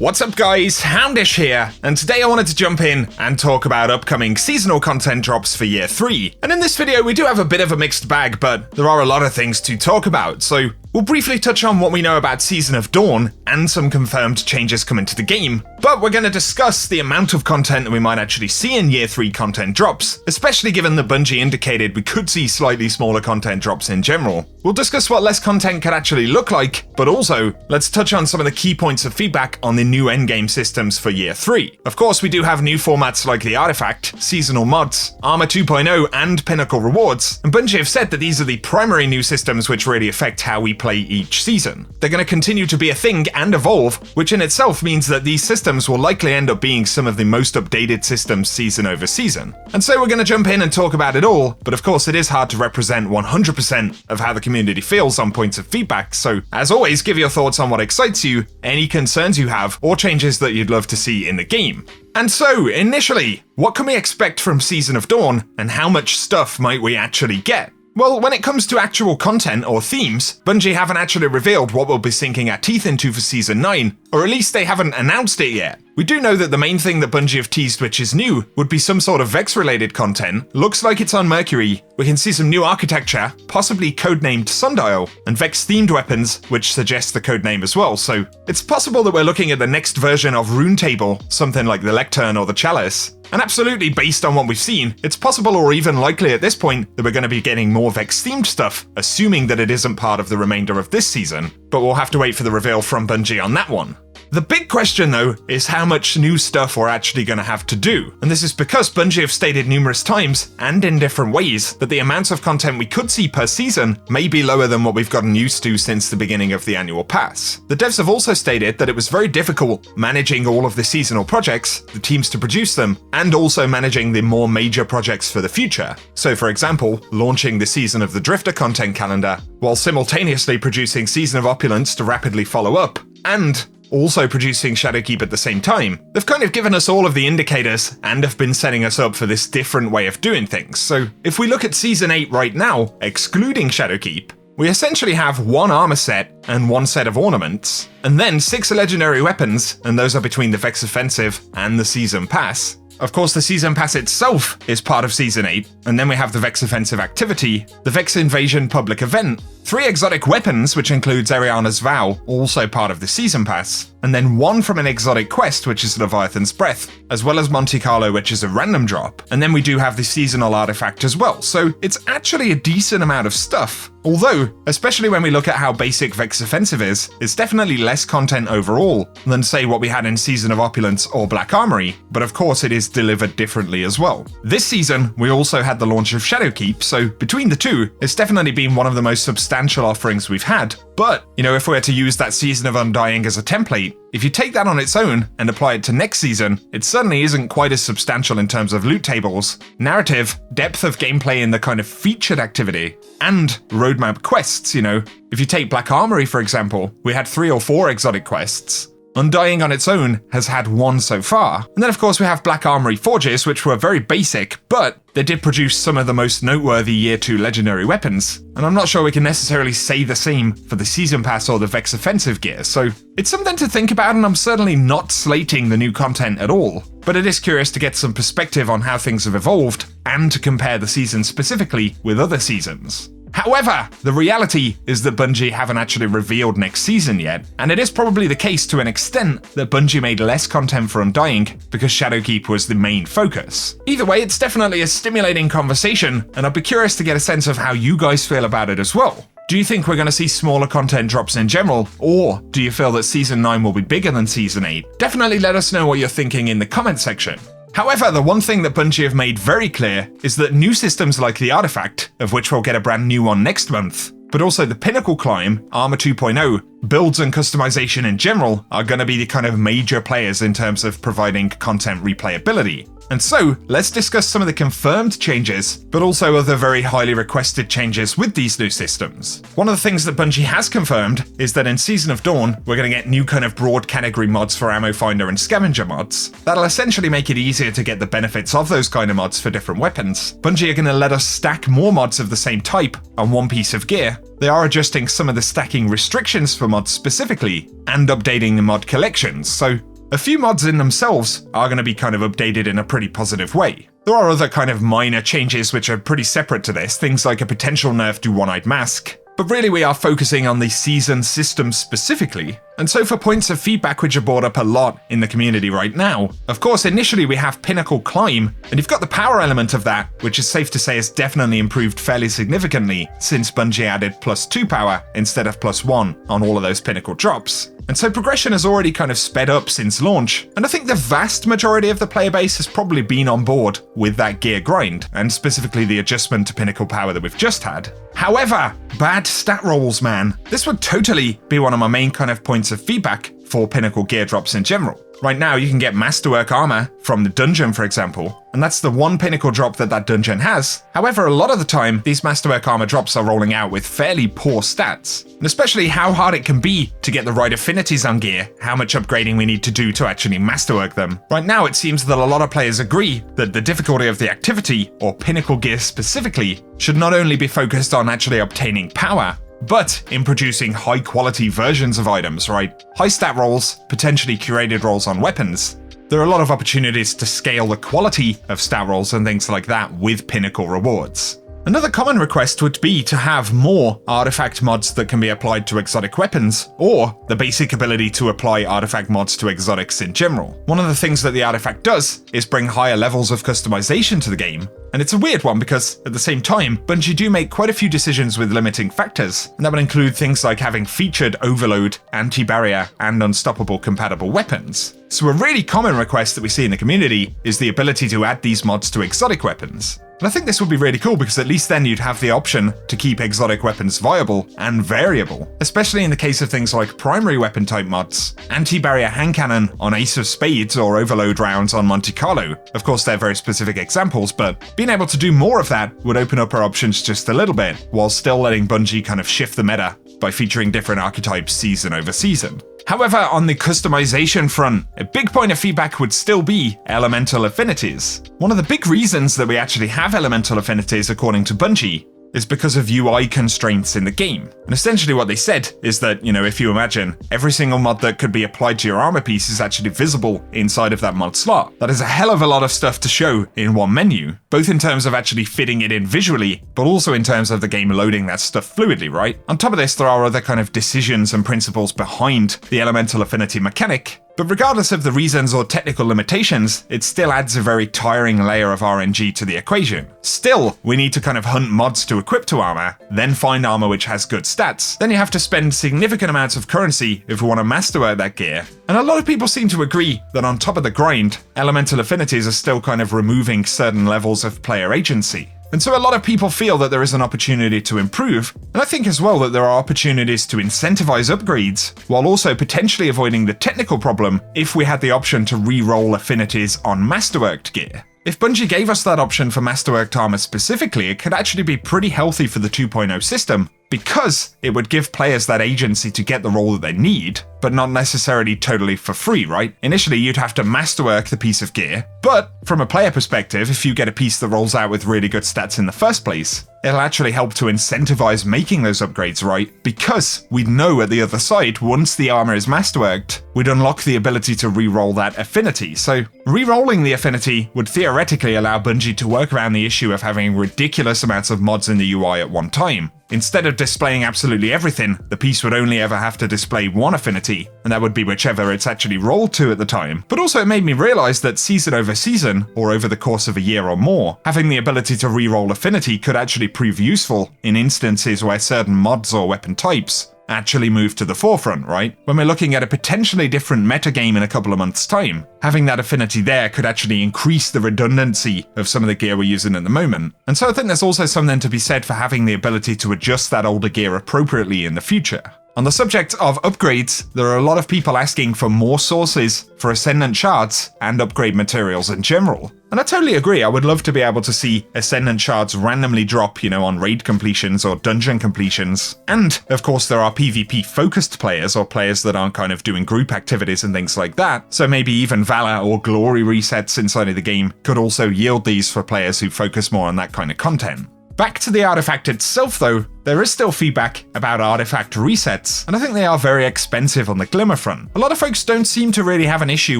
What's up guys, Houndish here, and today I wanted to jump in and talk about upcoming seasonal content drops for Year 3. And in this video we do have a bit of a mixed bag, but there are a lot of things to talk about, so we'll briefly touch on what we know about Season of Dawn and some confirmed changes coming to the game, but we're going to discuss the amount of content that we might actually see in Year 3 content drops, especially given that Bungie indicated we could see slightly smaller content drops in general. We'll discuss what less content could actually look like, but also, let's touch on some of the key points of feedback on the new endgame systems for Year 3. Of course, we do have new formats like the Artifact, Seasonal Mods, Armor 2.0, and Pinnacle Rewards, and Bungie have said that these are the primary new systems which really affect how we play each season. They're going to continue to be a thing and evolve, which in itself means that these systems will likely end up being some of the most updated systems season over season. And so we're going to jump in and talk about it all, but of course it is hard to represent 100% of how the community feels on points of feedback, so as always, give your thoughts on what excites you, any concerns you have, or changes that you'd love to see in the game. And so, initially, what can we expect from Season of Dawn, and how much stuff might we actually get? Well, when it comes to actual content or themes, Bungie haven't actually revealed what we'll be sinking our teeth into for Season 9, or at least they haven't announced it yet. We do know that the main thing that Bungie have teased which is new would be some sort of Vex-related content. Looks like it's on Mercury. We can see some new architecture, possibly codenamed Sundial, and Vex-themed weapons, which suggests the codename as well, so it's possible that we're looking at the next version of Rune Table, something like the Lectern or the Chalice. And absolutely, based on what we've seen, it's possible or even likely at this point that we're going to be getting more Vex-themed stuff, assuming that it isn't part of the remainder of this season, but we'll have to wait for the reveal from Bungie on that one. The big question though is how much new stuff we're actually going to have to do, and this is because Bungie have stated numerous times, and in different ways, that the amount of content we could see per season may be lower than what we've gotten used to since the beginning of the annual pass. The devs have also stated that it was very difficult managing all of the seasonal projects, the teams to produce them, and also managing the more major projects for the future. So for example, launching the Season of the Drifter content calendar, while simultaneously producing Season of Opulence to rapidly follow up, and also producing Shadowkeep at the same time. They've kind of given us all of the indicators and have been setting us up for this different way of doing things. So if we look at Season 8 right now, excluding Shadowkeep, we essentially have one armor set and one set of ornaments, and then 6 legendary weapons, and those are between the Vex Offensive and the Season Pass. Of course, the Season Pass itself is part of Season 8, and then we have the Vex Offensive activity, the Vex Invasion public event, 3 exotic weapons, which includes Ariana's Vow, also part of the Season Pass, and then 1 from an exotic quest, which is Leviathan's Breath, as well as Monte Carlo, which is a random drop, and then we do have the seasonal artifact as well, so it's actually a decent amount of stuff. Although, especially when we look at how basic Vex Offensive is, it's definitely less content overall than say what we had in Season of Opulence or Black Armory, but of course it is delivered differently as well. This season, we also had the launch of Shadowkeep, so between the two, it's definitely been one of the most substantial offerings we've had. But, if we were to use that Season of Undying as a template, if you take that on its own and apply it to next season, it certainly isn't quite as substantial in terms of loot tables, narrative, depth of gameplay in the kind of featured activity, and roadmap quests, If you take Black Armory, for example, we had 3 or 4 exotic quests. Undying on its own has had 1 so far. And then of course we have Black Armory Forges, which were very basic, but they did produce some of the most noteworthy Year 2 legendary weapons. And I'm not sure we can necessarily say the same for the Season Pass or the Vex Offensive gear, so it's something to think about, and I'm certainly not slating the new content at all. But it is curious to get some perspective on how things have evolved, and to compare the season specifically with other seasons. However, the reality is that Bungie haven't actually revealed next season yet, and it is probably the case to an extent that Bungie made less content for Undying because Shadowkeep was the main focus. Either way, it's definitely a stimulating conversation, and I'd be curious to get a sense of how you guys feel about it as well. Do you think we're going to see smaller content drops in general, or do you feel that Season 9 will be bigger than Season 8? Definitely let us know what you're thinking in the comment section. However, the one thing that Bungie have made very clear is that new systems like the Artifact, of which we'll get a brand new one next month, but also the Pinnacle Climb, Armor 2.0, builds and customization in general are going to be the kind of major players in terms of providing content replayability. And so, let's discuss some of the confirmed changes, but also other very highly requested changes with these new systems. One of the things that Bungie has confirmed is that in Season of Dawn, we're going to get new kind of broad category mods for Ammo Finder and Scavenger mods. That'll essentially make it easier to get the benefits of those kind of mods for different weapons. Bungie are going to let us stack more mods of the same type on one piece of gear. They are adjusting some of the stacking restrictions for mods specifically, and updating the mod collections, so a few mods in themselves are going to be kind of updated in a pretty positive way. There are other kind of minor changes which are pretty separate to this, things like a potential nerf to One-Eyed Mask. But really we are focusing on the season system specifically. And so for points of feedback which are brought up a lot in the community right now, of course initially we have Pinnacle Climb, and you've got the power element of that, which is safe to say has definitely improved fairly significantly since Bungie added +2 power instead of +1 on all of those Pinnacle drops. And so progression has already kind of sped up since launch, and I think the vast majority of the player base has probably been on board with that gear grind, and specifically the adjustment to Pinnacle power that we've just had. However, bad stat rolls, man. This would totally be one of my main kind of points of feedback for Pinnacle gear drops in general. Right now, you can get Masterwork armor from the dungeon, for example, and that's the one Pinnacle drop that dungeon has. However, a lot of the time, these Masterwork armor drops are rolling out with fairly poor stats, and especially how hard it can be to get the right affinities on gear, how much upgrading we need to do to actually Masterwork them. Right now, it seems that a lot of players agree that the difficulty of the activity, or Pinnacle gear specifically, should not only be focused on actually obtaining power, but in producing high quality versions of items, right? High stat rolls, potentially curated rolls on weapons. There are a lot of opportunities to scale the quality of stat rolls and things like that with Pinnacle rewards. Another common request would be to have more artifact mods that can be applied to exotic weapons, or the basic ability to apply artifact mods to exotics in general. One of the things that the artifact does is bring higher levels of customization to the game, and it's a weird one because, at the same time, Bungie do make quite a few decisions with limiting factors, and that would include things like having featured Overload, Anti-Barrier, and Unstoppable compatible weapons. So a really common request that we see in the community is the ability to add these mods to exotic weapons. And I think this would be really cool because at least then you'd have the option to keep exotic weapons viable and variable, especially in the case of things like primary weapon type mods, Anti-Barrier hand cannon on Ace of Spades or Overload rounds on Monte Carlo. Of course they're very specific examples, but being able to do more of that would open up our options just a little bit, while still letting Bungie kind of shift the meta by featuring different archetypes season over season. However, on the customization front, a big point of feedback would still be elemental affinities. One of the big reasons that we actually have elemental affinities, according to Bungie, is because of UI constraints in the game. And essentially what they said is that, if you imagine, every single mod that could be applied to your armor piece is actually visible inside of that mod slot. That is a hell of a lot of stuff to show in one menu, both in terms of actually fitting it in visually, but also in terms of the game loading that stuff fluidly, right? On top of this, there are other kind of decisions and principles behind the elemental affinity mechanic. But regardless of the reasons or technical limitations, it still adds a very tiring layer of RNG to the equation. Still, we need to kind of hunt mods to equip to armor, then find armor which has good stats. Then you have to spend significant amounts of currency if we want to masterwork that gear. And a lot of people seem to agree that on top of the grind, elemental affinities are still kind of removing certain levels of player agency. And so a lot of people feel that there is an opportunity to improve, and I think as well that there are opportunities to incentivize upgrades, while also potentially avoiding the technical problem if we had the option to re-roll affinities on masterworked gear. If Bungie gave us that option for masterworked armor specifically, it could actually be pretty healthy for the 2.0 system, because it would give players that agency to get the role that they need, but not necessarily totally for free, right? Initially, you'd have to masterwork the piece of gear, but from a player perspective, if you get a piece that rolls out with really good stats in the first place, it'll actually help to incentivize making those upgrades, right? Because we'd know at the other side, once the armor is masterworked, we'd unlock the ability to re-roll that affinity. So re-rolling the affinity would theoretically allow Bungie to work around the issue of having ridiculous amounts of mods in the UI at one time. Instead of displaying absolutely everything, the piece would only ever have to display one affinity, and that would be whichever it's actually rolled to at the time. But also it made me realize that season over season, or over the course of a year or more, having the ability to re-roll affinity could actually prove useful in instances where certain mods or weapon types actually move to the forefront, right? When we're looking at a potentially different metagame in a couple of months' time, having that affinity there could actually increase the redundancy of some of the gear we're using at the moment. And so I think there's also something to be said for having the ability to adjust that older gear appropriately in the future. On the subject of upgrades, there are a lot of people asking for more sources for Ascendant shards and upgrade materials in general. And I totally agree, I would love to be able to see Ascendant shards randomly drop, on raid completions or dungeon completions. And, of course, there are PvP-focused players, or players that aren't kind of doing group activities and things like that, so maybe even Valor or Glory resets inside of the game could also yield these for players who focus more on that kind of content. Back to the artifact itself though, there is still feedback about artifact resets, and I think they are very expensive on the Glimmer front. A lot of folks don't seem to really have an issue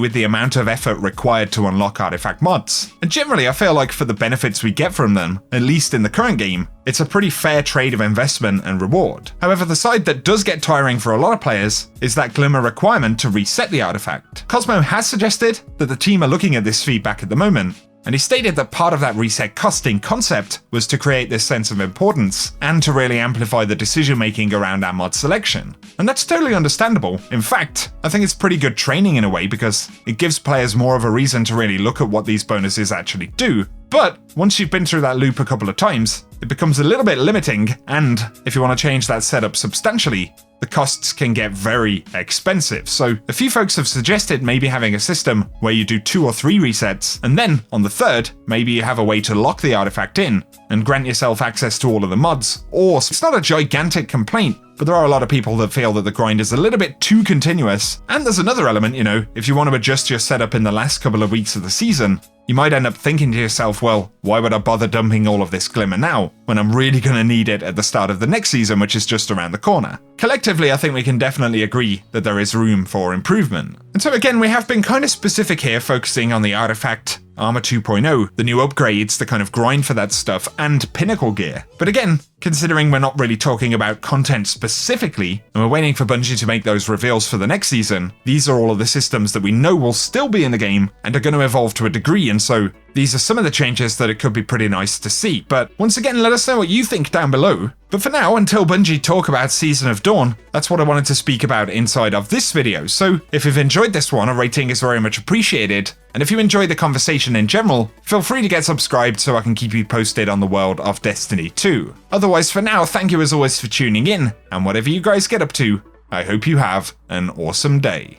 with the amount of effort required to unlock artifact mods, and generally I feel like for the benefits we get from them, at least in the current game, it's a pretty fair trade of investment and reward. However, the side that does get tiring for a lot of players is that Glimmer requirement to reset the artifact. Cosmo has suggested that the team are looking at this feedback at the moment, and he stated that part of that reset costing concept was to create this sense of importance and to really amplify the decision making around our mod selection. And that's totally understandable. In fact, I think it's pretty good training in a way because it gives players more of a reason to really look at what these bonuses actually do. But once you've been through that loop a couple of times, it becomes a little bit limiting, and if you want to change that setup substantially, the costs can get very expensive. So a few folks have suggested maybe having a system where you do 2 or 3 resets, and then on the third, maybe you have a way to lock the artifact in and grant yourself access to all of the mods. Or it's not a gigantic complaint, but there are a lot of people that feel that the grind is a little bit too continuous. And there's another element, if you want to adjust your setup in the last couple of weeks of the season, you might end up thinking to yourself, well, why would I bother dumping all of this Glimmer now, when I'm really going to need it at the start of the next season, which is just around the corner? Collectively, I think we can definitely agree that there is room for improvement. And so again, we have been kind of specific here, focusing on the artifact, Armor 2.0, the new upgrades, the kind of grind for that stuff, and Pinnacle gear. But again, considering we're not really talking about content specifically, and we're waiting for Bungie to make those reveals for the next season, these are all of the systems that we know will still be in the game and are going to evolve to a degree, and so these are some of the changes that it could be pretty nice to see. But once again, let us know what you think down below. But for now, until Bungie talk about Season of Dawn, that's what I wanted to speak about inside of this video. So if you've enjoyed this one, a rating is very much appreciated. And if you enjoy the conversation in general, feel free to get subscribed so I can keep you posted on the world of Destiny 2. Otherwise, for now, thank you as always for tuning in, and whatever you guys get up to, I hope you have an awesome day.